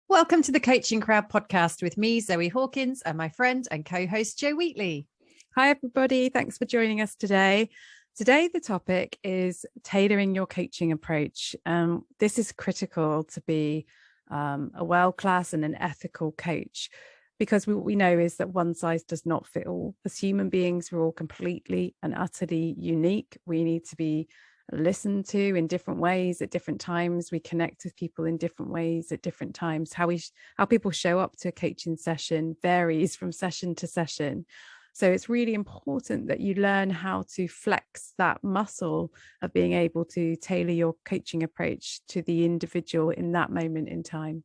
Welcome to the Coaching Crowd podcast with me, Zoe Hawkins, and my friend and co-host Jo Wheatley. Hi, everybody. Thanks for joining us today. Today, the topic is tailoring your coaching approach. This is critical to be a world-class and an ethical coach, because what we know is that one size does not fit all. As human beings, we're all completely and utterly unique. We need to be listened to in different ways at different times. We connect with people in different ways at different times. How people show up to a coaching session varies from session to session. So it's really important that you learn how to flex that muscle of being able to tailor your coaching approach to the individual in that moment in time.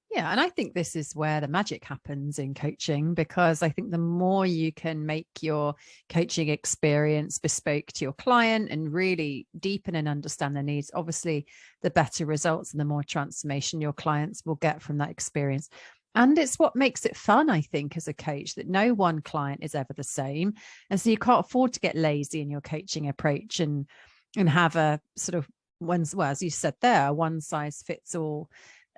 Yeah, and I think this is where the magic happens in coaching, because I think the more you can make your coaching experience bespoke to your client and really deepen and understand their needs, obviously, the better results and the more transformation your clients will get from that experience. And it's what makes it fun, I think, as a coach, that no one client is ever the same. And so you can't afford to get lazy in your coaching approach and have a sort of as you said there, one size fits all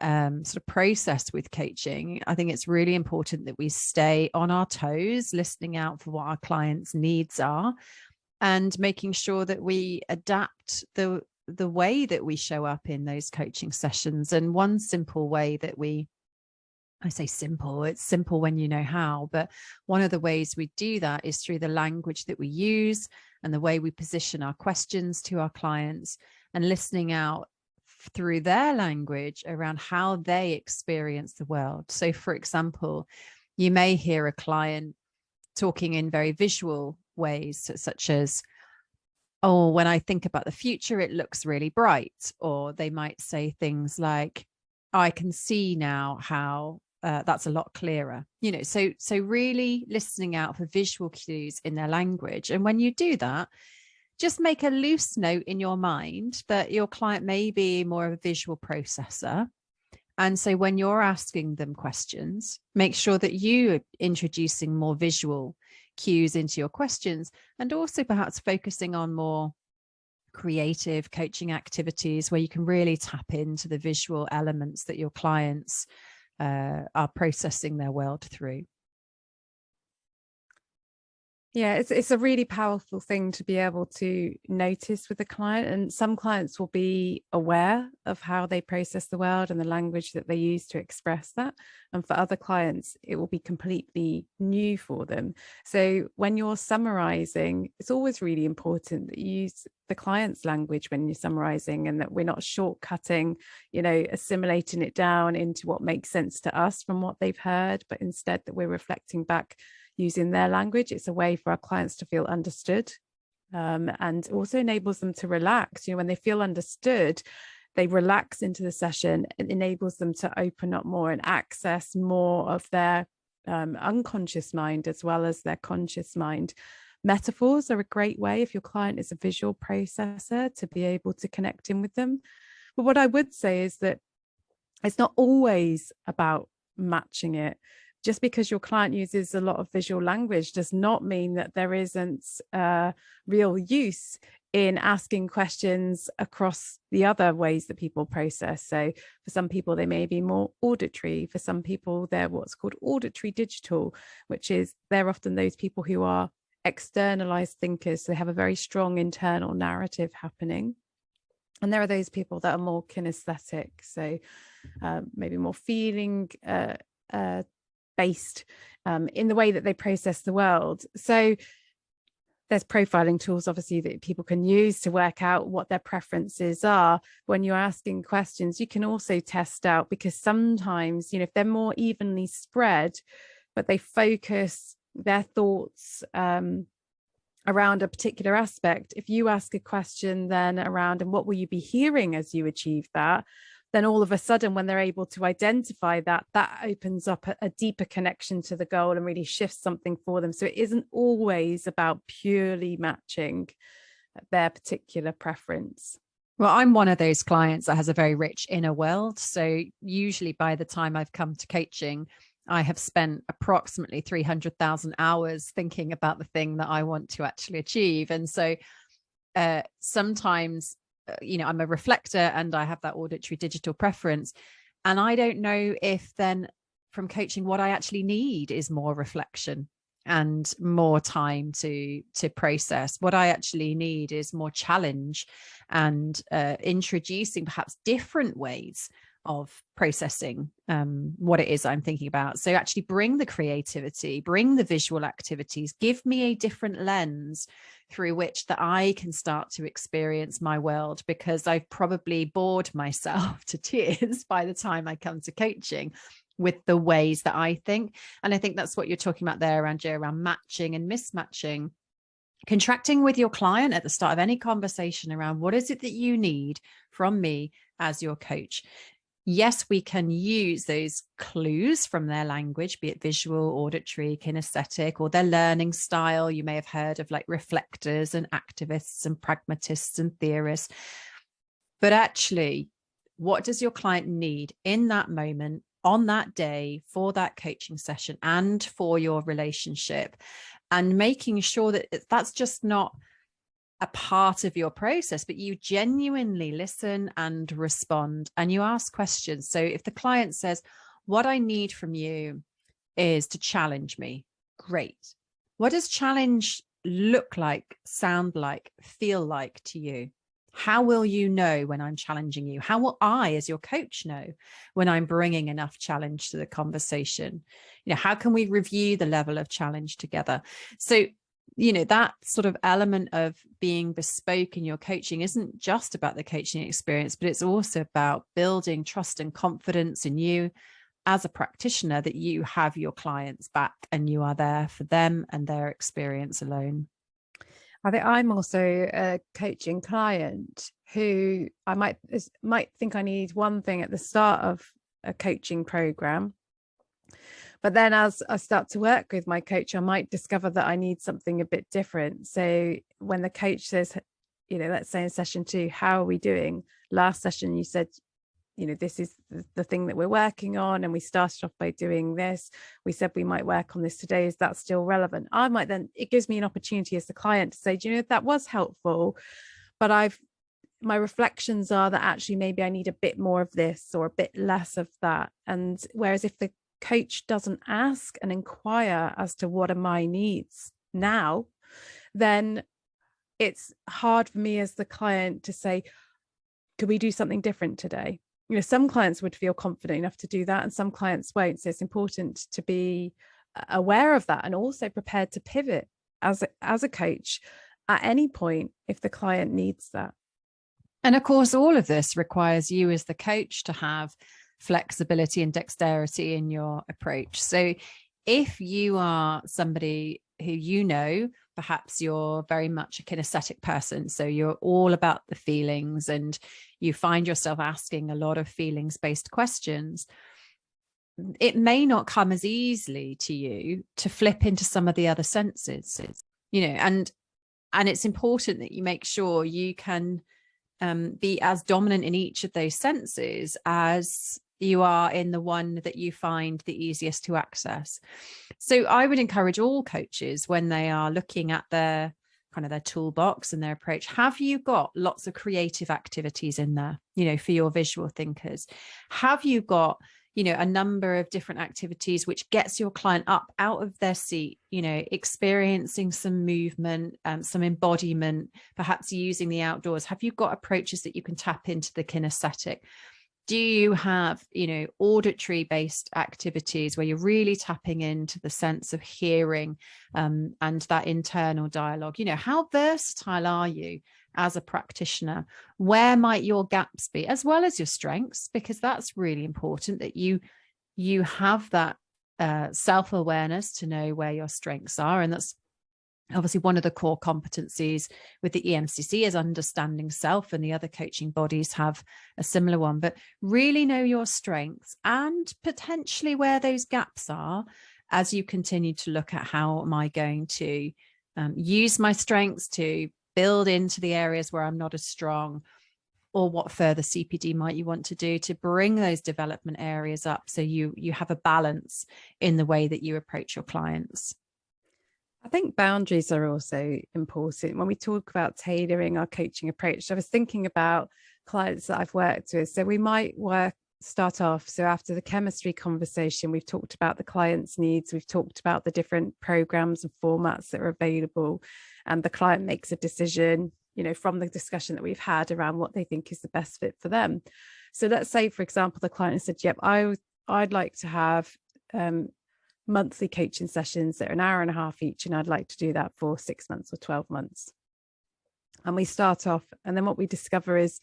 sort of process with coaching. I think it's really important that we stay on our toes, listening out for what our clients' needs are, and making sure that we adapt the way that we show up in those coaching sessions. And one simple way that I say simple, it's simple when you know how, but one of the ways we do that is through the language that we use and the way we position our questions to our clients, and listening out through their language around how they experience the world. So, for example, you may hear a client talking in very visual ways, such as, oh, when I think about the future, it looks really bright. Or they might say things like, I can see now how that's a lot clearer. So really listening out for visual cues in their language. And when you do that, just make a loose note in your mind that your client may be more of a visual processor. And so when you're asking them questions, make sure that you are introducing more visual cues into your questions, and also perhaps focusing on more creative coaching activities where you can really tap into the visual elements that your clients are processing their world through. Yeah, it's a really powerful thing to be able to notice with a client. And some clients will be aware of how they process the world and the language that they use to express that. And for other clients, it will be completely new for them. So when you're summarizing, it's always really important that you use the client's language when you're summarizing, and that we're not shortcutting, assimilating it down into what makes sense to us from what they've heard, but instead that we're reflecting back using their language. It's a way for our clients to feel understood, and also enables them to relax. When they feel understood, they relax into the session. It enables them to open up more and access more of their unconscious mind as well as their conscious mind. Metaphors are a great way, if your client is a visual processor, to be able to connect in with them. But what I would say is that it's not always about matching it. Just because your client uses a lot of visual language does not mean that there isn't real use in asking questions across the other ways that people process. So for some people, they may be more auditory. For some people, they're what's called auditory digital, which is they're often those people who are externalized thinkers. So they have a very strong internal narrative happening. And there are those people that are more kinesthetic. So maybe more feeling based in the way that they process the world. So there's profiling tools, obviously, that people can use to work out what their preferences are. When you're asking questions, you can also test out, because sometimes, if they're more evenly spread, but they focus their thoughts around a particular aspect, if you ask a question then around, and what will you be hearing as you achieve that, then all of a sudden, when they're able to identify that, that opens up a deeper connection to the goal and really shifts something for them. So it isn't always about purely matching their particular preference. Well, I'm one of those clients that has a very rich inner world. So usually by the time I've come to coaching, I have spent approximately 300,000 hours thinking about the thing that I want to actually achieve. And so sometimes, I'm a reflector and I have that auditory digital preference. And I don't know if then from coaching, what I actually need is more reflection and more time to process. What I actually need is more challenge and introducing perhaps different ways of processing what it is I'm thinking about. So actually bring the creativity, bring the visual activities, give me a different lens through which that I can start to experience my world, because I've probably bored myself to tears by the time I come to coaching with the ways that I think. And I think that's what you're talking about there around, Joe, around matching and mismatching. Contracting with your client at the start of any conversation around what is it that you need from me as your coach. Yes, we can use those clues from their language, be it visual, auditory, kinesthetic, or their learning style. You may have heard of like reflectors and activists and pragmatists and theorists. But actually, what does your client need in that moment, on that day, for that coaching session and for your relationship? And making sure that that's just not a part of your process, but you genuinely listen and respond and you ask questions. So if the client says, what I need from you is to challenge me, great. What does challenge look like, sound like, feel like to you? How will you know when I'm challenging you? How will I, as your coach, know when I'm bringing enough challenge to the conversation? You know, how can we review the level of challenge together? So, you know, that sort of element of being bespoke in your coaching isn't just about the coaching experience, but it's also about building trust and confidence in you as a practitioner, that you have your clients back and you are there for them and their experience alone. I think I'm also a coaching client who I might think I need one thing at the start of a coaching program. But then as I start to work with my coach, I might discover that I need something a bit different. So when the coach says, you know, let's say in session 2, how are we doing? Last session, you said, you know, this is the thing that we're working on. And we started off by doing this. We said we might work on this today. Is that still relevant? I might then, it gives me an opportunity as the client to say, do you know, that was helpful, but my reflections are that actually maybe I need a bit more of this or a bit less of that. And whereas if the coach doesn't ask and inquire as to what are my needs now, then it's hard for me as the client to say, could we do something different today? You know, some clients would feel confident enough to do that and some clients won't. So it's important to be aware of that and also prepared to pivot as a coach at any point if the client needs that. And of course, all of this requires you as the coach to have flexibility and dexterity in your approach. So if you are somebody who, you know, perhaps you're very much a kinesthetic person, so you're all about the feelings and you find yourself asking a lot of feelings-based questions, it may not come as easily to you to flip into some of the other senses, you know, and it's important that you make sure you can be as dominant in each of those senses as you are in the one that you find the easiest to access. So I would encourage all coaches, when they are looking at their kind of their toolbox and their approach, have you got lots of creative activities in there, you know, for your visual thinkers? Have you got, you know, a number of different activities which gets your client up out of their seat, you know, experiencing some movement, some embodiment, perhaps using the outdoors? Have you got approaches that you can tap into the kinesthetic? Do you have, you know, auditory based activities where you're really tapping into the sense of hearing and that internal dialogue? You know, how versatile are you as a practitioner? Where might your gaps be, as well as your strengths? Because that's really important, that you have that self-awareness to know where your strengths are. And that's obviously one of the core competencies with the EMCC is understanding self, and the other coaching bodies have a similar one. But really know your strengths and potentially where those gaps are as you continue to look at, how am I going to use my strengths to build into the areas where I'm not as strong, or what further CPD might you want to do to bring those development areas up so you have a balance in the way that you approach your clients. I think boundaries are also important when we talk about tailoring our coaching approach. I was thinking about clients that I've worked with. So we might work start off. So after the chemistry conversation, we've talked about the client's needs, we've talked about the different programs and formats that are available, and the client makes a decision, from the discussion that we've had around what they think is the best fit for them. So let's say, for example, the client said, yep, I'd like to have monthly coaching sessions that are an hour and a half each, and I'd like to do that for 6 months or 12 months. And we start off, and then what we discover is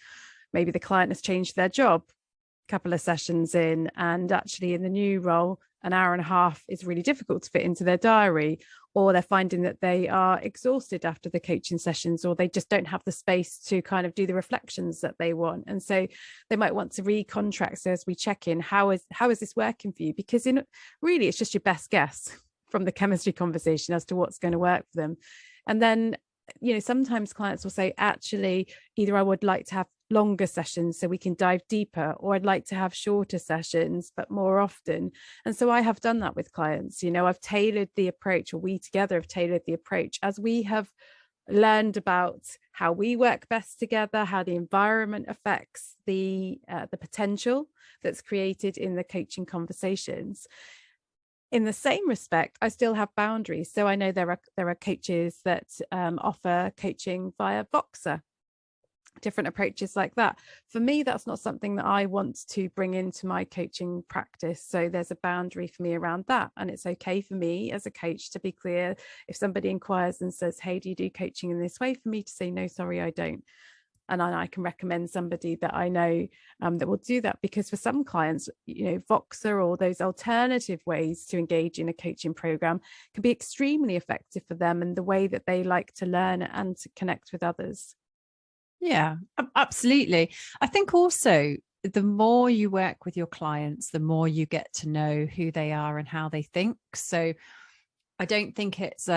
maybe the client has changed their job a couple of sessions in, and actually in the new role, an hour and a half is really difficult to fit into their diary, or they're finding that they are exhausted after the coaching sessions, or they just don't have the space to kind of do the reflections that they want. And so they might want to recontract. So as we check in, how is this working for you? Because really it's just your best guess from the chemistry conversation as to what's going to work for them. And then sometimes clients will say, actually, either I would like to have longer sessions so we can dive deeper, or I'd like to have shorter sessions but more often. And so I have done that with clients. I've tailored the approach, or we together have tailored the approach as we have learned about how we work best together, how the environment affects the potential that's created in the coaching conversations. In the same respect, I still have boundaries. So I know there are coaches that offer coaching via Voxer, different approaches like that. For me, that's not something that I want to bring into my coaching practice. So there's a boundary for me around that. And it's okay for me as a coach to be clear if somebody inquires and says, hey, do you do coaching in this way? For me to say, no, sorry, I don't. And I can recommend somebody that I know that will do that, because for some clients, Voxer or those alternative ways to engage in a coaching program can be extremely effective for them and the way that they like to learn and to connect with others. Yeah, absolutely. I think also the more you work with your clients, the more you get to know who they are and how they think. So I don't think it's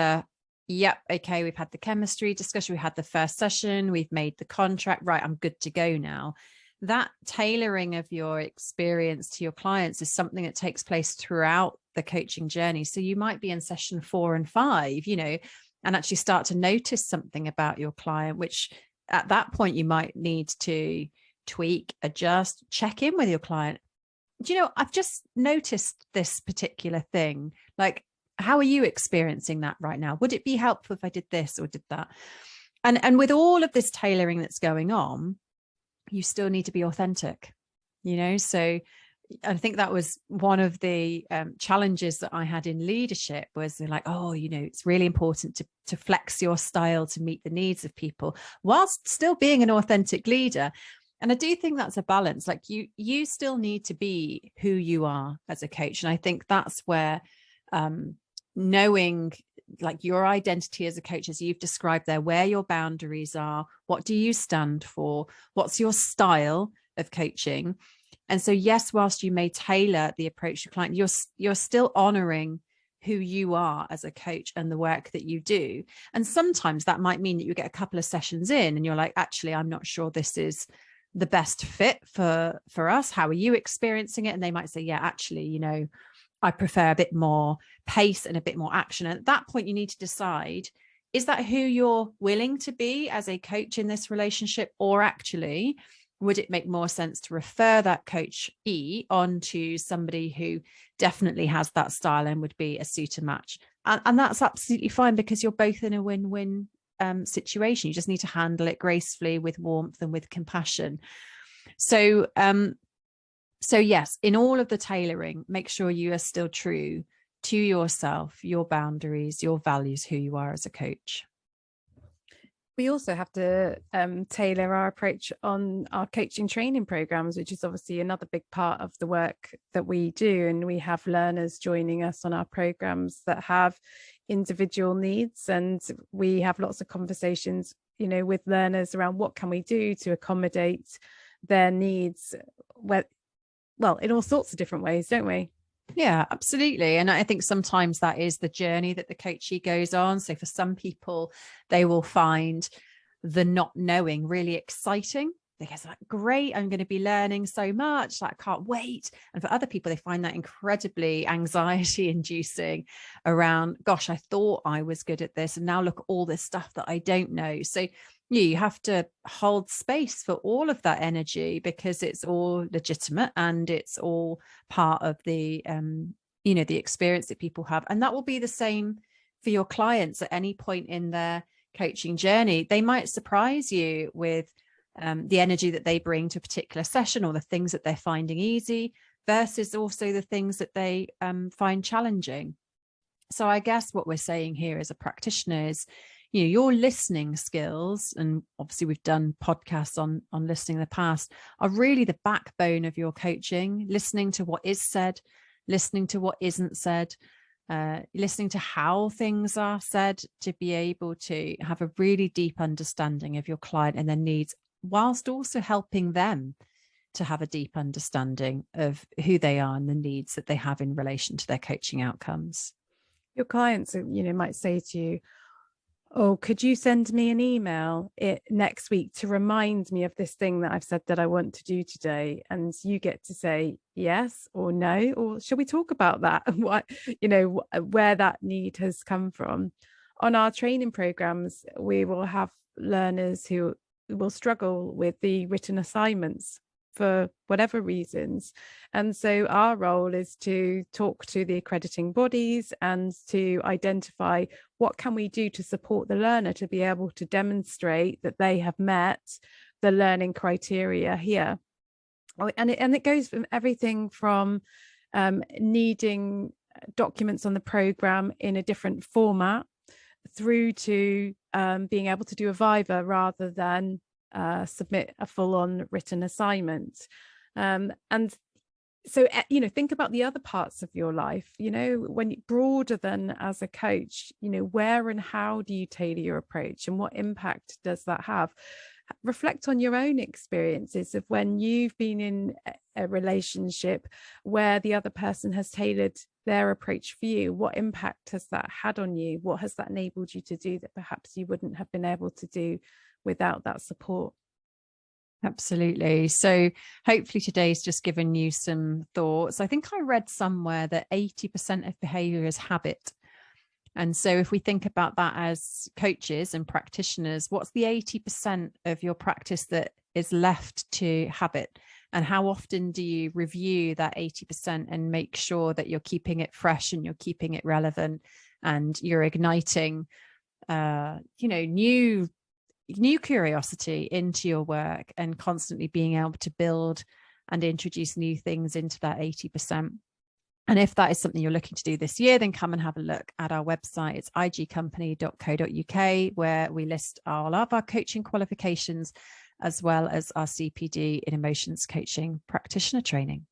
yep, okay, we've had the chemistry discussion, we had the first session, we've made the contract, right, I'm good to go now. That tailoring of your experience to your clients is something that takes place throughout the coaching journey. So you might be in session 4 and 5, and actually start to notice something about your client, which at that point you might need to tweak, adjust, check in with your client. I've just noticed this particular thing. Like, how are you experiencing that right now? Would it be helpful if I did this or did that? And with all of this tailoring that's going on, you still need to be authentic, So I think that was one of the challenges that I had in leadership, was they're like, oh, it's really important to flex your style to meet the needs of people whilst still being an authentic leader. And I do think that's a balance. Like you still need to be who you are as a coach. And I think that's where knowing like your identity as a coach, as you've described there, where your boundaries are, what do you stand for, what's your style of coaching. And so, yes, whilst you may tailor the approach to client, you're still honoring who you are as a coach and the work that you do. And sometimes that might mean that you get a couple of sessions in and you're like, actually, I'm not sure this is the best fit for us. How are you experiencing it? And they might say, yeah, actually, I prefer a bit more pace and a bit more action. And at that point, you need to decide, is that who you're willing to be as a coach in this relationship? Or actually, would it make more sense to refer that coach onto somebody who definitely has that style and would be a suitor match? And that's absolutely fine, because you're both in a win-win situation. You just need to handle it gracefully, with warmth and with compassion. So yes, in all of the tailoring, make sure you are still true to yourself, your boundaries, your values, who you are as a coach. We also have to tailor our approach on our coaching training programs, which is obviously another big part of the work that we do. And we have learners joining us on our programs that have individual needs, and we have lots of conversations, with learners around what can we do to accommodate their needs, in all sorts of different ways, don't we? Yeah, absolutely. And I think sometimes that is the journey that the coachee goes on. So for some people, they will find the not knowing really exciting. They go, like, great, I'm going to be learning so much. Like, I can't wait. And for other people, they find that incredibly anxiety inducing around, gosh, I thought I was good at this, and now look at all this stuff that I don't know. So You have to hold space for all of that energy, because it's all legitimate and it's all part of the the experience that people have. And that will be the same for your clients at any point in their coaching journey. They might surprise you with the energy that they bring to a particular session, or the things that they're finding easy versus also the things that they find challenging. So I guess what we're saying here as a practitioner is, your listening skills, and obviously we've done podcasts on listening in the past, are really the backbone of your coaching. Listening to what is said, listening to what isn't said, listening to how things are said, to be able to have a really deep understanding of your client and their needs, whilst also helping them to have a deep understanding of who they are and the needs that they have in relation to their coaching outcomes. Your clients, might say to you, oh, could you send me an email next week to remind me of this thing that I've said that I want to do today? And you get to say yes or no, or shall we talk about that? What, where that need has come from. On our training programs, we will have learners who will struggle with the written assignments for whatever reasons. And so our role is to talk to the accrediting bodies and to identify what can we do to support the learner to be able to demonstrate that they have met the learning criteria here. And it goes from everything from needing documents on the program in a different format, through to being able to do a viva rather than submit a full-on written assignment. And so, think about the other parts of your life, when broader than as a coach, where and how do you tailor your approach, and what impact does that have? Reflect on your own experiences of when you've been in a relationship where the other person has tailored their approach for you. What impact has that had on you? What has that enabled you to do that perhaps you wouldn't have been able to do without that support? Absolutely. So hopefully today's just given you some thoughts. I think I read somewhere that 80% of behavior is habit. And so if we think about that as coaches and practitioners, what's the 80% of your practice that is left to habit? And how often do you review that 80% and make sure that you're keeping it fresh and you're keeping it relevant, and you're igniting, new curiosity into your work, and constantly being able to build and introduce new things into that 80%. And if that is something you're looking to do this year, then come and have a look at our website. It's igcompany.co.uk, where we list all of our coaching qualifications, as well as our CPD in emotions coaching practitioner training.